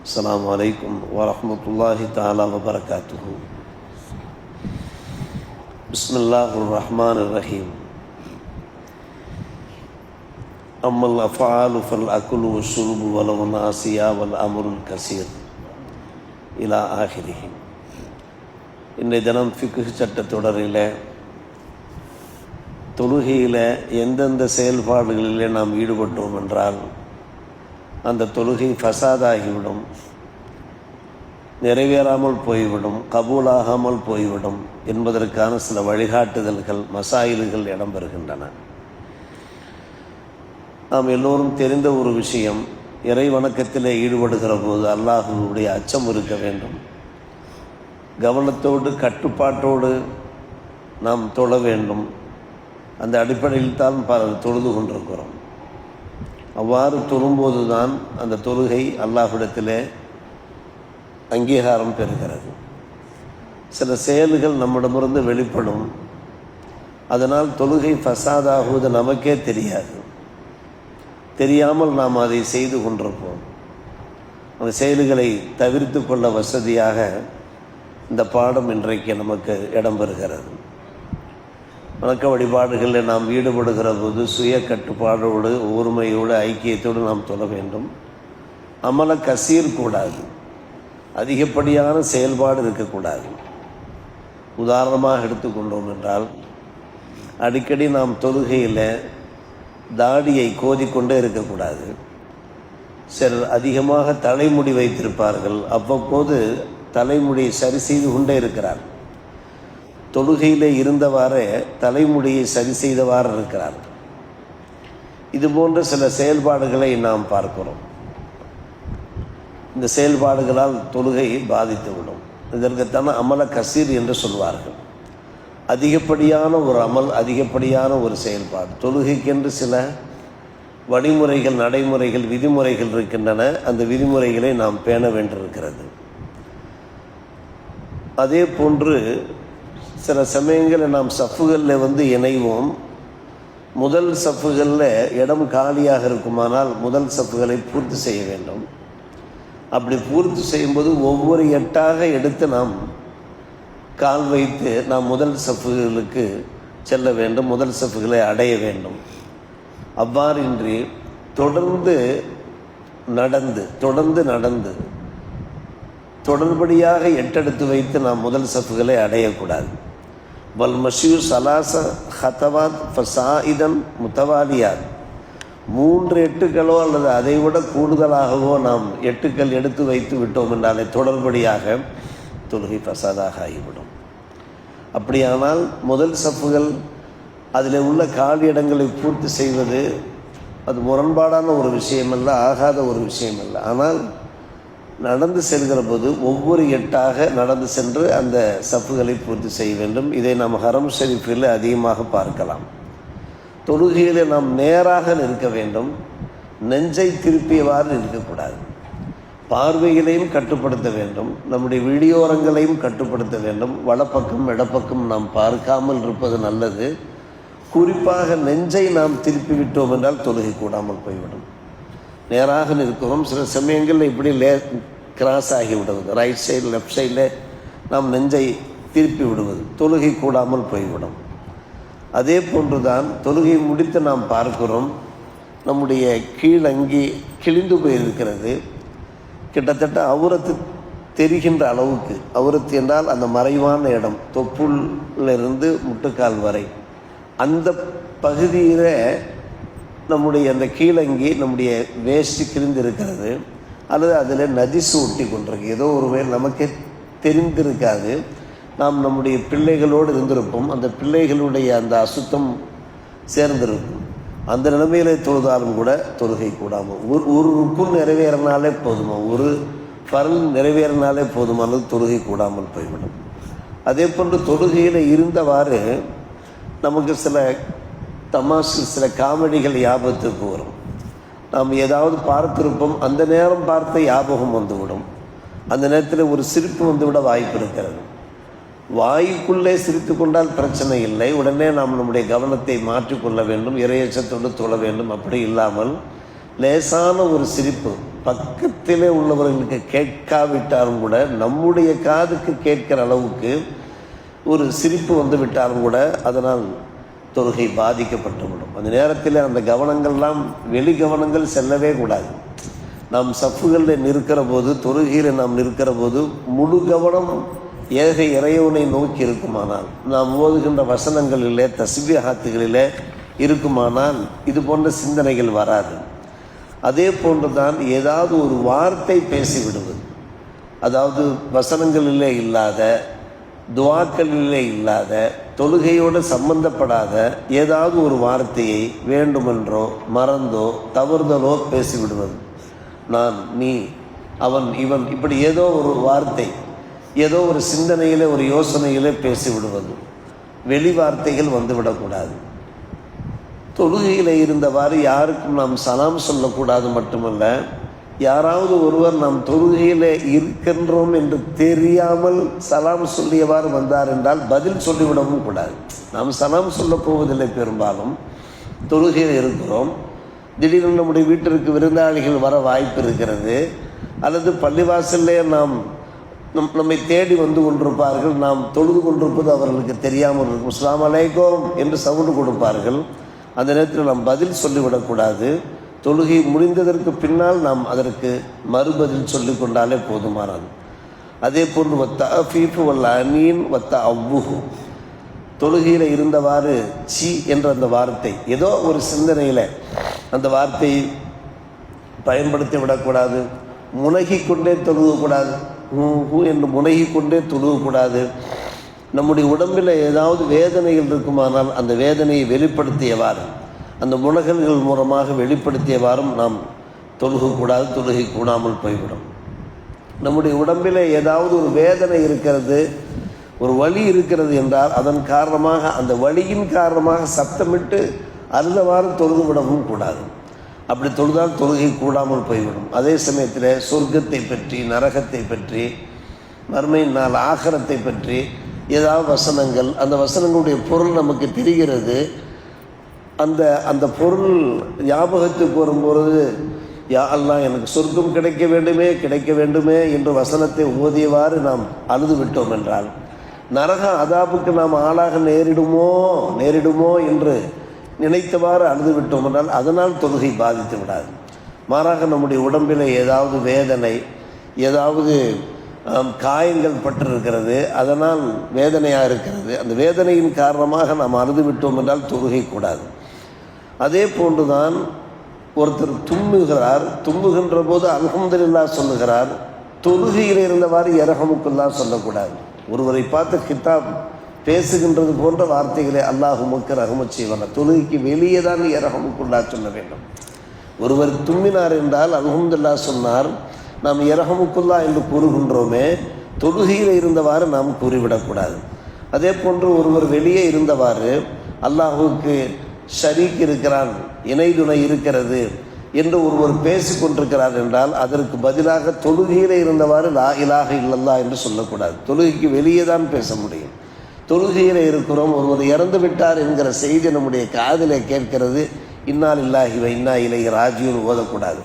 அஸ்ஸலாமு அலைக்கும் வரஹ்மத்துல்லாஹி தஆலா வபரகாத்துஹு. பிஸ்மில்லாஹிர் ரஹ்மானிர் ரஹீம். அம்மல் அஃஆலு ஃபல் அக்லு வஷ்ஷுர்பு வலவ் நாசியா வல் அம்ருல் கஸீர் இலா ஆஹிரிஹி. இன்றைய தினம் ஃபிக்ஹ் சட்டத் தொடரில் தொழுகையில் எந்தெந்த செயல்பாடுகளிலே நாம் ஈடுபட்டோம் என்றால் அந்த தொழுகை ஃபசாதாகிவிடும், நிறைவேறாமல் போய்விடும், கபூலாகாமல் போய்விடும் என்பதற்கான சில வழிகாட்டுதல்கள், மசாயில்கள் இடம்பெறுகின்றன. நாம் எல்லோரும் தெரிந்த ஒரு விஷயம், இறை வணக்கத்தில் ஈடுபடுகிற போது அல்லாஹ்வுடைய அச்சம் இருக்க வேண்டும். கவனத்தோடு கட்டுப்பாட்டோடு நாம் தொழ வேண்டும். அந்த அடிப்படையில் தான் தொழுது கொண்டிருக்கிறோம். அவ்வாறு தொழும்போது தான் அந்த தொழுகை அல்லாஹ்விடத்திலே அங்கீகாரம் பெறுகிறது. சில செயல்கள் நம்மிடமிருந்து வெளிப்படும், அதனால் தொழுகை ஃபசாதாகுவது நமக்கே தெரியாது. தெரியாமல் நாம் அதை செய்து கொண்டிருப்போம். அந்த செயல்களை தவிர்த்து கொள்ள வசதியாக இந்த பாடம் இன்றைக்கு நமக்கு இடம்பெறுகிறது. வணக்க வழிபாடுகளில் நாம் ஈடுபடுகிற போது சுய கட்டுப்பாடோடு, ஒருமையோடு, ஐக்கியத்தோடு நாம் தொழ வேண்டும். அமல கசீர் கூடாது, அதிகப்படியான செயல்பாடு இருக்கக்கூடாது. உதாரணமாக எடுத்துக்கொண்டோம் என்றால், அடிக்கடி நாம் தொழுகையில் தாடியை கோதிக்கொண்டே இருக்கக்கூடாது. சிலர் அதிகமாக தலைமுடி வைத்திருப்பார்கள், அவ்வப்போது தலைமுடியை சரி செய்து கொண்டே இருக்கிறார். தொழுகையிலே இருந்தவாறே தலைமுடியை சரி செய்தவாறு இருக்கிறார். இது போன்ற சில செயல்பாடுகளை நாம் பார்க்கிறோம். இந்த செயல்பாடுகளால் தொழுகை பாதித்துவிடும். இதற்குத்தான அமல கசீர் என்று சொல்வார்கள். அதிகப்படியான ஒரு அமல், அதிகப்படியான ஒரு செயல்பாடு. தொழுகைக்கென்று சில வழிமுறைகள், நடைமுறைகள், விதிமுறைகள் இருக்கின்றன. அந்த விதிமுறைகளை நாம் பேண வேண்டியிருக்கிறது. அதே போன்று சில சமயங்களில் நாம் சஃப்புகளில் இணைவோம். முதல் சஃப்புகளில் இடம் காலியாக இருக்குமானால் முதல் சஃப்புகளை பூர்த்தி செய்ய வேண்டும். அப்படி பூர்த்தி செய்யும்போது ஒவ்வொரு எட்டாக எடுத்து நாம் கால் வைத்து நாம் முதல் சஃப்புகளுக்கு செல்ல வேண்டும், முதல் சஃப்புகளை அடைய வேண்டும். அவ்வாறின்றி தொடர்ந்து நடந்து தொடர்படியாக எட்டெடுத்து வைத்து நாம் முதல் சஃப்புகளை அடையக்கூடாது. வல் மஷியூ சலாச ஹத்தவாத் ஃபசாயிதன் முத்தவாலியாத். 3 எட்டுக்களோ அல்லது அதைவிட கூடுதலாகவோ நாம் எட்டுக்கள் எடுத்து வைத்து விட்டோம் என்றாலே தொடர்படியாக தொழுகை ஃபசாதாக ஆகிவிடும். அப்படியானால் முதல் சஃப்புகள் அதில் உள்ள காலி இடங்களை பூர்த்தி செய்வது அது முரண்பாடான ஒரு விஷயமல்ல, ஆகாத ஒரு விஷயமல்ல. ஆனால் நடந்து செல்கிற போது ஒவ்வொரு எட்டாக நடந்து சென்று அந்த சஃப்புகளை பூர்த்தி செய்ய வேண்டும். இதை நாம் ஹரம் ஷரீஃபில் அதிகமாக பார்க்கலாம். தொழுகையில் நாம் நேராக நிற்க வேண்டும், நெஞ்சை திருப்பியவாறு இருக்கக்கூடாது. பார்வைகளையும் கட்டுப்படுத்த வேண்டும், நம்முடைய விழியோரங்களையும் கட்டுப்படுத்த வேண்டும். வலப்பக்கம் இடப்பக்கம் நாம் பார்க்காமல் இருப்பது நல்லது. குறிப்பாக நெஞ்சை நாம் திருப்பி விட்டோம் என்றால் தொழுகை கூடாமல் போய்விடும். நேராக நிற்கிறோம், சில சமயங்களில் இப்படி கிராஸ் ஆகி விடுவது, ரைட் சைடு லெஃப்ட் சைடில் நாம் நெஞ்சை திருப்பி விடுவது தொழுகை கூடாமல் போய்விடும். அதே போன்று தான் தொழுகை முடித்து நாம் பார்க்கிறோம், நம்முடைய கீழங்கி கிழிந்து போயிருக்கிறது. கிட்டத்தட்ட அவுரத்து தெரிகின்ற அளவுக்கு, அவுரத்து என்றால் அந்த மறைவான இடம், தொப்புளிலிருந்து முட்டுக்கால் வரை, அந்த பகுதியில் நம்முடைய அந்த கீழங்கி, நம்முடைய வேஷ்டி கிழிந்து இருக்கிறது, அல்லது அதில் நஜிசு ஒட்டி கொண்டிருக்கு. ஏதோ ஒரு வேளை நமக்கே தெரிந்திருக்காது. நாம் நம்முடைய பிள்ளைகளோடு இருந்திருப்போம், அந்த பிள்ளைகளுடைய அந்த அசுத்தம் சேர்ந்திருக்கும். அந்த நிலைமையிலே தொழுதாலும் கூட தொழுகை கூடாமல், ஒரு ருக்குன் நிறைவேறினாலே போதுமா, ஒரு ஃபர்ல் நிறைவேறினாலே போதுமானது, தொழுகை கூடாமல் போய்விடும். அதே போன்று தொழுகையில் இருந்தவாறு நமக்கு சில தமாஷு, சில காமெடிகள் ஞாபகத்துக்கு வரும். நாம் ஏதாவது பார்த்திருப்போம், அந்த நேரம் பார்த்த ஞாபகம் வந்துவிடும். அந்த நேரத்தில் ஒரு சிரிப்பு வந்துவிட வாய்ப்பு இருக்கிறது. வாய்க்குள்ளே சிரித்து கொண்டால் பிரச்சனை இல்லை, உடனே நாம் நம்முடைய கவனத்தை மாற்றிக்கொள்ள வேண்டும், இறையச்சத்தோடு தொழ வேண்டும். அப்படி இல்லாமல் லேசான ஒரு சிரிப்பு, பக்கத்திலே உள்ளவர்களுக்கு கேட்காவிட்டாலும் கூட நம்முடைய காதுக்கு கேட்கிற அளவுக்கு ஒரு சிரிப்பு வந்து விட்டாலும் கூட அதனால் தொழுகை பாதிக்கப்பட்டுவிடும். அந்த நேரத்தில் அந்த கவனங்கள்லாம் வெளி கவனங்கள் செல்லவே கூடாது. நாம் சஃப்புகளில் நிற்கிற போது, தொழுகையில் நாம் நிற்கிற போது முழு கவனம் ஏக இறைவனை நோக்கி இருக்குமானால், நாம் ஓதுகின்ற வசனங்களிலே தஸ்பீஹாத்துகளிலே இருக்குமானால் இது போன்ற சிந்தனைகள் வராது. அதே போன்று தான் ஏதாவது ஒரு வார்த்தை பேசிவிடுவது, அதாவது வசனங்களிலே இல்லாத, துவாக்களிலே இல்லாத, தொழுகையோடு சம்பந்தப்படாத ஏதாவது ஒரு வார்த்தையை வேண்டுமென்றோ மறந்தோ தவறுதலோ பேசிவிடுவது. நான், நீ, அவன், இவன், இப்படி ஏதோ ஒரு வார்த்தை, ஏதோ ஒரு சிந்தனையிலே ஒரு யோசனையிலே பேசிவிடுவது. வெளி வார்த்தைகள் வந்துவிடக்கூடாது. தொழுகையில் இருந்தவாறு யாருக்கும் நாம் சலாம் சொல்லக்கூடாது. மட்டுமல்ல, யாராவது ஒருவர் நாம் தொழுகையில் இருக்கின்றோம் என்று தெரியாமல் சலாம் சொல்லியவாறு வந்தார் என்றால் பதில் சொல்லிவிடவும் கூடாது. நாம் சலாம் சொல்ல போவதில்லை. பெரும்பாலும் தொழுகையில் இருக்கிறோம், திடீரென்று நம்முடைய வீட்டிற்கு விருந்தாளிகள் வர வாய்ப்பு இருக்கிறது, அல்லது பள்ளிவாசல்லே நம்மை தேடி வந்து கொண்டிருப்பார்கள், நாம் தொழுது கொண்டிருப்பது அவர்களுக்கு தெரியாமல் இருக்கும். அஸ்ஸலாமு அலைக்கும் என்று சவுண்டு கொடுப்பார்கள். அந்த நேரத்தில் நாம் பதில் சொல்லிவிடக்கூடாது. தொழுகை முடிந்ததற்கு பின்னால் நாம் அதற்கு மறுபதில் சொல்லிக் கொண்டாலே போதுமானது. அதே போன்று வத்த அஃபீஃபு வல்ல அமீன் வத்த அவ்வுஹு, தொழுகையில் இருந்தவாறு சி என்ற அந்த வார்த்தை, ஏதோ ஒரு சிந்தனையில் அந்த வார்த்தையை பயன்படுத்தி விடக்கூடாது. முனகி கொண்டே தொழுகக்கூடாது. ஹூ என்று முனகி கொண்டே தொழுகக்கூடாது. நம்முடைய உடம்பில் ஏதாவது வேதனைகள் இருக்குமானால் அந்த வேதனையை வெளிப்படுத்தியவாறு, அந்த முனகல்கள் மூலமாக வெளிப்படுத்தியவாறும் நாம் தொழுகக்கூடாது. தொழுகை கூடாமல் போய்விடும். நம்முடைய உடம்பில் ஏதாவது ஒரு வேதனை இருக்கிறது, ஒரு வலி இருக்கிறது என்றால் அதன் காரணமாக, அந்த வலியின் காரணமாக சத்தமிட்டு அழுதவாறு தொழுது விடவும் கூடாது. அப்படி தொழுதால் தொழுகை கூடாமல் போய்விடும். அதே சமயத்தில் சொர்க்கத்தை பற்றி, நரகத்தை பற்றி, மறுமை நாள் ஆகரத்தை பற்றி ஏதாவது வசனங்கள், அந்த வசனங்களுடைய பொருள் நமக்கு தெரிகிறது, அந்த பொருள் ஞாபகத்துக்கு வரும்பொழுது, யா அல்லாஹ் எனக்கு சொர்க்கம் கிடைக்க வேண்டுமே என்று வசனத்தை ஓதியவாறு நாம் அழுது விட்டோம் என்றால், நரக அதாபுக்கு நாம் ஆளாக நேரிடுமோ என்று நினைத்தவாறு அழுது விட்டோம் என்றால் அதனால் தொழுகை பாதித்து விடாது. மாறாக நம்முடைய உடம்பில் ஏதாவது வேதனை, ஏதாவது காயங்கள் பட்டிருக்கிறது, அதனால் வேதனையாக இருக்கிறது, அந்த வேதனையின் காரணமாக நாம் அழுது விட்டோம் என்றால் தொழுகை கூடாது. அதே போன்றுதான் ஒருத்தர் தும்புகின்ற போது அல்ஹம்துலில்லாஹ் சொல்லுகிறார், தொழுகையில் இருந்தவாறு யர்ஹமுக்குல்லாஹ் சொல்லக்கூடாது. ஒருவரை பார்த்து கிதாப் பேசுகின்றது போன்ற வார்த்தைகளை அல்லாஹுமுக்கு ரஹமத் செய்வார். தொழுகைக்கு வெளியே தான் யர்ஹமுக்குல்லாஹ் சொல்ல வேண்டும். ஒருவர் தும்மினார் என்றால் அல்ஹம்துலில்லாஹ் சொன்னார், நாம் யர்ஹமுக்குல்லாஹ் என்று கூறுகின்றோமே, தொழுகையில் இருந்தவாறு நாம் கூறிவிடக்கூடாது. அதே போன்று ஒருவர் வெளியே இருந்தவாறு அல்லாஹுக்கு ஷரீக் இருக்கிறான், இணை துணை இருக்கிறது என்று ஒருவர் பேசிக்கொண்டிருக்கிறார் என்றால் அதற்கு பதிலாக தொழுகையில் இருந்தவாறு லா இலாஹ இல்லல்லாஹ் என்று சொல்லக்கூடாது. தொழுகைக்கு வெளியே தான் பேச முடியும். தொழுகையில் இருக்கிறோம், ஒருவர் இறந்து விட்டார் என்கிற செய்தி நம்முடைய காதிலே கேட்கிறது, இன்னா லில்லாஹி வ இன்னா இலைஹி ராஜிஊன் ஓதக்கூடாது.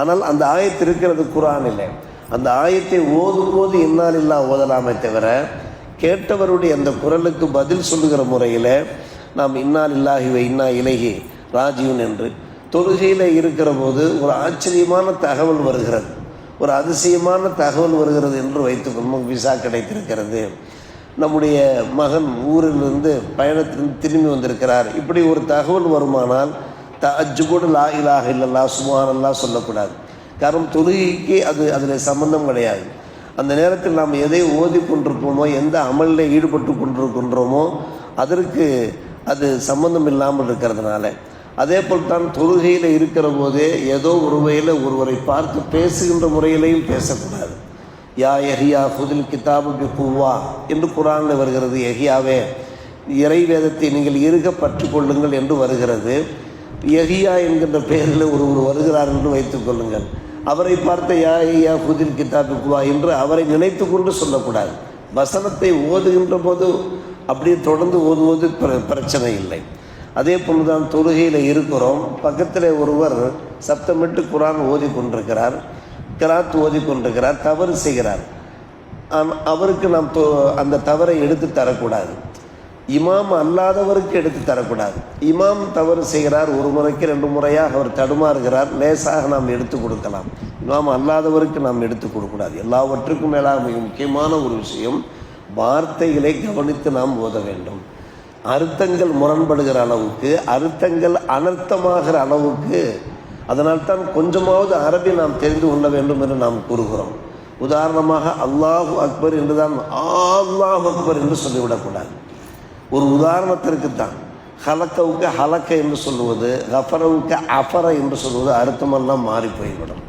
ஆனால் அந்த ஆயத்து இருக்கிறது குர்ஆனிலே. அந்த ஆயத்தை ஓதும்போது இன்னா லில்லாஹ் ஓதலாமே தவிர, கேட்டவருடைய அந்த குரலுக்கு பதில் சொல்லுகிற முறையில் நாம் இன்னா லில்லாஹி வ இன்னா இலைஹி ராஜிஊன் என்று தொழுகையில் இருக்கிற போது ஒரு ஆச்சரியமான தகவல் வருகிறது, ஒரு அதிசயமான தகவல் வருகிறது என்று வைத்துக்கொள்ளும். விசா கிடைத்திருக்கிறது, நம்முடைய மகன் ஊரிலிருந்து பயணத்திலிருந்து திரும்பி வந்திருக்கிறார், இப்படி ஒரு தகவல் வருமானால் தஅஜ்ஜுபோடு லா இலாஹ இல்லல்லாஹ் சுப்ஹானல்லாஹ் சொல்லக்கூடாது. காரணம் தொழுகைக்கு அதில் சம்பந்தம் கிடையாது. அந்த நேரத்தில் நாம் எதை ஓதி கொண்டிருப்போமோ, எந்த அமலில் ஈடுபட்டு கொண்டிருக்கின்றோமோ அதற்கு அது சம்பந்தம் இல்லாமல் இருக்கிறதுனால. அதே போல் தான் தொழுகையில் இருக்கிற போதே ஏதோ ஒரு வகையில் ஒருவரை பார்த்து பேசுகின்ற முறையிலையும் பேசக்கூடாது. யா யஹ்யா ஃபுதில் கிதாபு பி குவ்வா என்று குர்ஆனில் வருகிறது. யஹ்யாவே, இறை வேதத்தை நீங்கள் இருக பற்றுக்கொள்ளுங்கள் என்று வருகிறது. யஹ்யா என்கின்ற பெயரில் ஒருவர் வருகிறார் என்று வைத்துக் கொள்ளுங்கள். அவரை பார்த்த யா யஹ்யா ஃபுதில் கிதாபு குவ்வா என்று அவரை நினைத்து கொண்டு சொல்லக்கூடாது. வசனத்தை ஓதுகின்ற போது அப்படியே தொடர்ந்து ஓதுவது பிரச்சனை இல்லை. அதே போன்று தான் தொழுகையில் இருக்கிறோம், பக்கத்தில் ஒருவர் சப்தமிட்டு குர்ஆன் ஓதி கொண்டிருக்கிறார். கிராத் ஓதிக்கொண்டிருக்கிறார், தவறு செய்கிறார். அவருக்கு நாம் அந்த தவறை எடுத்து தரக்கூடாது. இமாம் அல்லாதவருக்கு எடுத்து தரக்கூடாது. இமாம் தவறு செய்கிறார், ஒரு முறைக்கு 2 முறையாக அவர் தடுமாறுகிறார், லேசாக நாம் எடுத்து கொடுக்கலாம். இமாம் அல்லாதவருக்கு நாம் எடுத்து கொடுக்கூடாது. எல்லாவற்றுக்கும் மேலாக மிக முக்கியமான ஒரு விஷயம், வார்த்தைகளை கவனித்து நாம் ஓத வேண்டும். அர்த்தங்கள் முரண்படுகிற அளவுக்கு, அர்த்தங்கள் அனர்த்தமாகிற அளவுக்கு, அதனால்தான் கொஞ்சமாவது அரபி நாம் தெரிந்து கொள்ள வேண்டும் என்று நாம் கூறுகிறோம். உதாரணமாக அல்லாஹு அக்பர் என்றுதான் அல்லாஹு அக்பர் என்று சொல்லிவிடக்கூடாது. ஒரு உதாரணத்திற்கு தான் ஹலக்கவுக்கு ஹலக்க என்று சொல்லுவது, கஃபரவுக்கு அஃபர என்று சொல்வது அர்த்தமெல்லாம் மாறி போய்விடும்.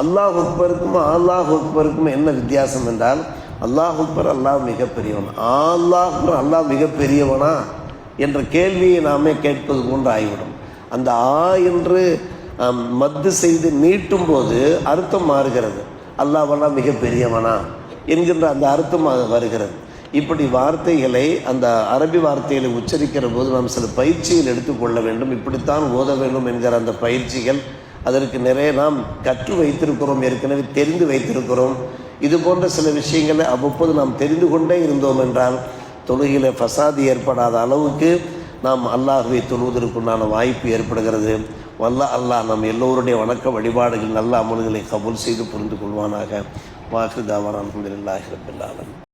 அல்லாஹ் அக்பருக்கும் அல்லாஹ் அக்பருக்கும் என்ன வித்தியாசம் என்றால், அல்லாஹ் அக்பர் அல்லாஹ் மிகப்பெரியவன், அல்லாஹ் மிகப்பெரியவனா என்ற கேள்வியை நாமே கேட்பது போன்று ஆகிவிடும். அந்த என்று மத்து செய்து நீட்டும் போது அர்த்தம் மாறுகிறது. அல்லாஹ்வெல்லாம் மிகப்பெரியவனா என்கின்ற அந்த அர்த்தம் வருகிறது. இப்படி வார்த்தைகளை, அந்த அரபி வார்த்தைகளை உச்சரிக்கிற போது நாம் சில பயிற்சிகள் எடுத்துக்கொள்ள வேண்டும். இப்படித்தான் ஓத வேண்டும் என்கிற அந்த பயிற்சிகள், அதற்கு நிறைய நாம் கற்று வைத்திருக்கிறோம், ஏற்கனவே தெரிந்து வைத்திருக்கிறோம். இது போன்ற சில விஷயங்களை அவ்வப்போது நாம் தெரிந்து கொண்டே இருந்தோம் என்றால் தொழுகையில ஃபசாது ஏற்படாத அளவுக்கு நாம் அல்லாஹ்வை தொழுவதற்குண்டான வாய்ப்பு ஏற்படுகிறது. அல்லாஹ் நம் எல்லோருடைய வணக்க வழிபாடுகள், நல்ல அமல்களை கபூல் செய்து புரிந்து கொள்வானாக. வாஹிரு தாவானா அல்ஹம்துலில்லாஹி ரப்பில் ஆலமீன்.